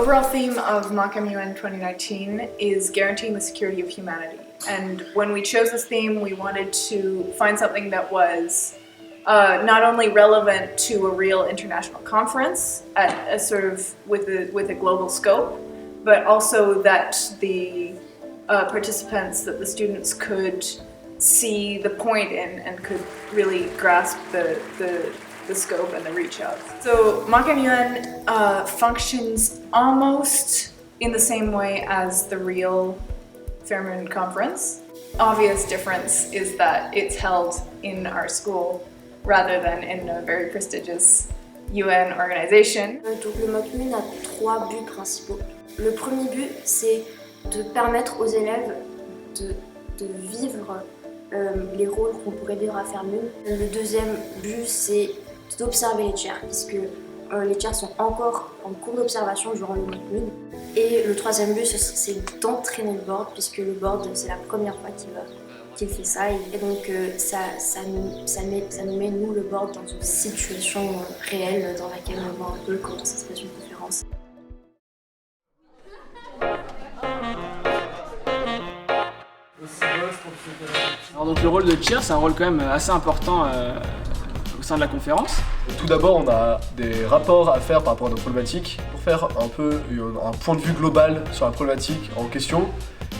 overall theme of MockMUN 2019 is guaranteeing the security of humanity. And when we chose this theme, we wanted to find something that was not only relevant to a real international conference at a sort of with a global scope, but also that the participants, that the students could see the point in and could really grasp the scope and the reach of. So MockMUN functions almost in the same way as the real Fairmont conference. Obvious difference is that it's held in our school rather than in a very prestigious UN organization. Donc le MockMUN a 3 buts principaux. Le premier but, c'est de permettre aux élèves de vivre les rôles qu'on pourrait vivre à Fairmont. Le deuxième but, c'est d'observer les chairs, puisque les chairs sont encore en cours d'observation durant le MockMUN. Et le troisième but, c'est d'entraîner le board, puisque le board, c'est la première fois qu'il fait ça. Et donc, ça nous met, nous, le board, dans une situation réelle dans laquelle on voit un peu comment ça se passe une conférence. Alors donc le rôle de chair, c'est un rôle quand même assez important au sein de la conférence. Tout d'abord, on a des rapports à faire par rapport à nos problématiques pour faire un peu un point de vue global sur la problématique en question.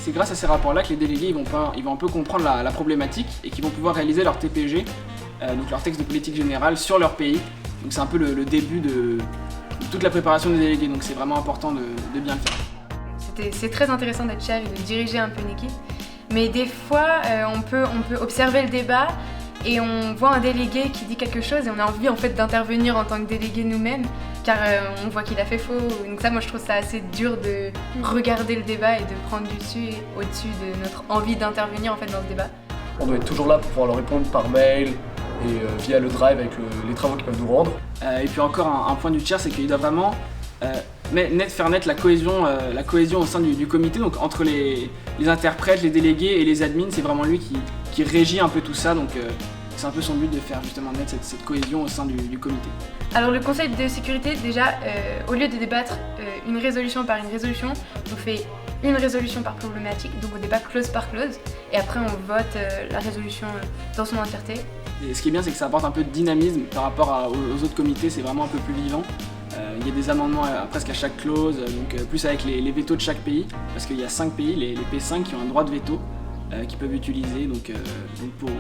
C'est grâce à ces rapports-là que les délégués ils vont un peu comprendre la problématique et qu'ils vont pouvoir réaliser leur TPG, donc leur texte de politique générale sur leur pays. Donc c'est un peu le début de toute la préparation des délégués, donc c'est vraiment important de bien le faire. C'est très intéressant d'être chair et de diriger un peu une équipe. Mais des fois, on peut observer le débat et on voit un délégué qui dit quelque chose et on a envie en fait d'intervenir en tant que délégué nous-mêmes car on voit qu'il a fait faux. Donc ça, moi je trouve ça assez dur de regarder le débat et de prendre du dessus et au-dessus de notre envie d'intervenir en fait dans ce débat. On doit être toujours là pour pouvoir leur répondre par mail et via le drive avec les travaux qu'ils peuvent nous rendre. Et puis encore un point du chair, c'est qu'il doit vraiment faire naître la cohésion au sein du comité, donc entre les interprètes, les délégués et les admins, c'est vraiment lui qui régit un peu tout ça, donc c'est un peu son but de faire justement naître cette cohésion au sein du comité. Alors le conseil de sécurité, déjà, au lieu de débattre une résolution par une résolution, on fait une résolution par problématique, donc on débat clause par clause, et après on vote la résolution dans son entièreté. Et ce qui est bien, c'est que ça apporte un peu de dynamisme par rapport aux autres comités, c'est vraiment un peu plus vivant. Il y a des amendements presque à chaque clause, donc plus avec les vétos de chaque pays, parce qu'il y a 5 pays, les P5 qui ont un droit de veto qu'ils peuvent utiliser donc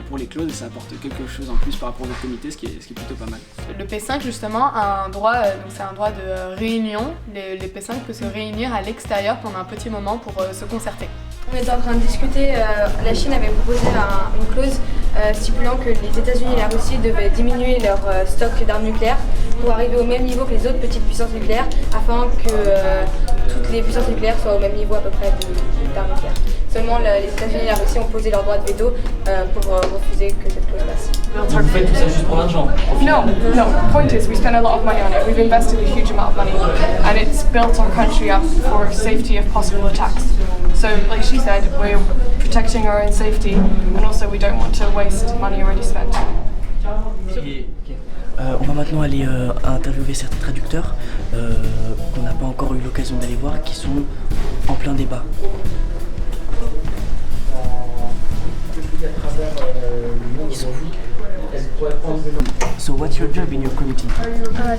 pour les clauses, et ça apporte quelque chose en plus par rapport aux autres comités, ce qui est plutôt pas mal. Le P5 justement a un droit, donc c'est un droit de réunion. Les P5 peuvent se réunir à l'extérieur pendant un petit moment pour se concerter. On était en train de discuter, la Chine avait proposé une clause stipulant que les États-Unis et la Russie devaient diminuer leur stock d'armes nucléaires pour arriver au même niveau que les autres petites puissances nucléaires afin que toutes les puissances nucléaires soient au même niveau à peu près d'armes nucléaires. Seulement les États-Unis et la Russie ont posé leur droit de veto pour refuser que cette clause passe. Vous faites tout ça juste pour l'argent? No. The point is we spend a lot of money on it. We've invested a huge amount of money and it's built our country up for safety of possible attacks. So like she said, we're protecting our own safety and also we don't want to waste money already spent. On va maintenant aller interviewer certains traducteurs qu'on n'a pas encore eu l'occasion d'aller voir, qui sont en plein débat. So what's your job in your committee?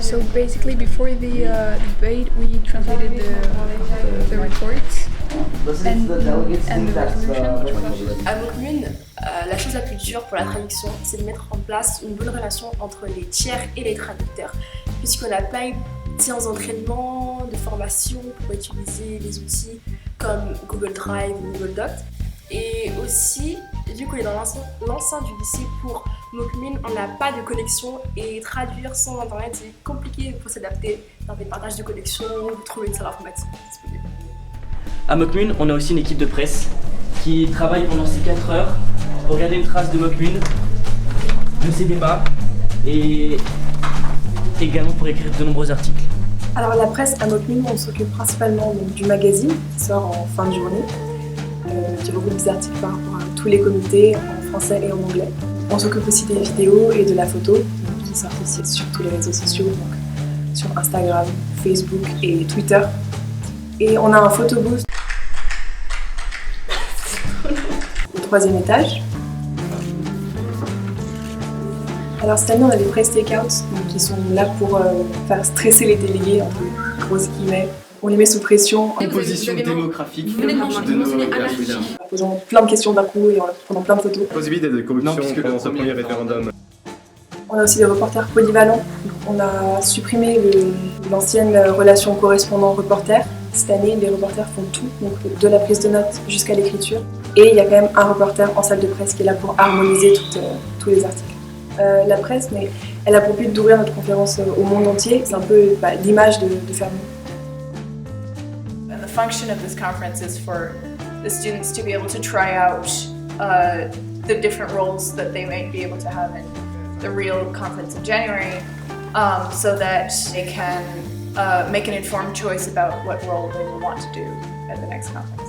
So basically before the debate we translated the reports and the resolution. À MockMUN, la chose la plus dure pour la traduction, c'est de mettre en place une bonne relation entre les tiers et les traducteurs, puisqu'on n'a pas eu de séance d'entraînement, de formation pour utiliser les outils comme Google Drive ou Google Docs. Et aussi, vu qu'on est dans l'enceinte du lycée pour MockMUN, on n'a pas de connexion et traduire sans internet c'est compliqué pour s'adapter dans des partages de connexion ou trouver une salle informatique disponible. À MockMUN, on a aussi une équipe de presse qui travaille pendant ces 4 heures pour garder une trace de MockMUN, de ces débats et également pour écrire de nombreux articles. Alors la presse à MockMUN, on s'occupe principalement donc, du magazine qui sort en fin de journée, qui regroupe des articles par rapport à tous les comités en français et en anglais. On s'occupe aussi des vidéos et de la photo qui sortent aussi sur tous les réseaux sociaux, donc sur Instagram, Facebook et Twitter. Et on a un photobooth au 3e étage. Alors cette année on a des press takeouts qui sont là pour faire stresser les délégués, entre grosses guillemets. On les met sous pression. Composition démographique de nos candidats. En posant plein de questions d'un coup et en prenant plein de photos. Possibilité de corruption pendant ce premier référendum. On a aussi des reporters polyvalents. On a supprimé l'ancienne relation correspondant-reporter. Cette année, les reporters font tout, donc de la prise de notes jusqu'à l'écriture. Et il y a quand même un reporter en salle de presse qui est là pour harmoniser tous les articles. La presse, mais elle a pour but d'ouvrir notre conférence au monde entier. C'est un peu l'image de Fermi. And the function of this conference is for the students to be able to try out the different roles that they might be able to have in the real conference in January, so that they can make an informed choice about what role they will want to do at the next conference.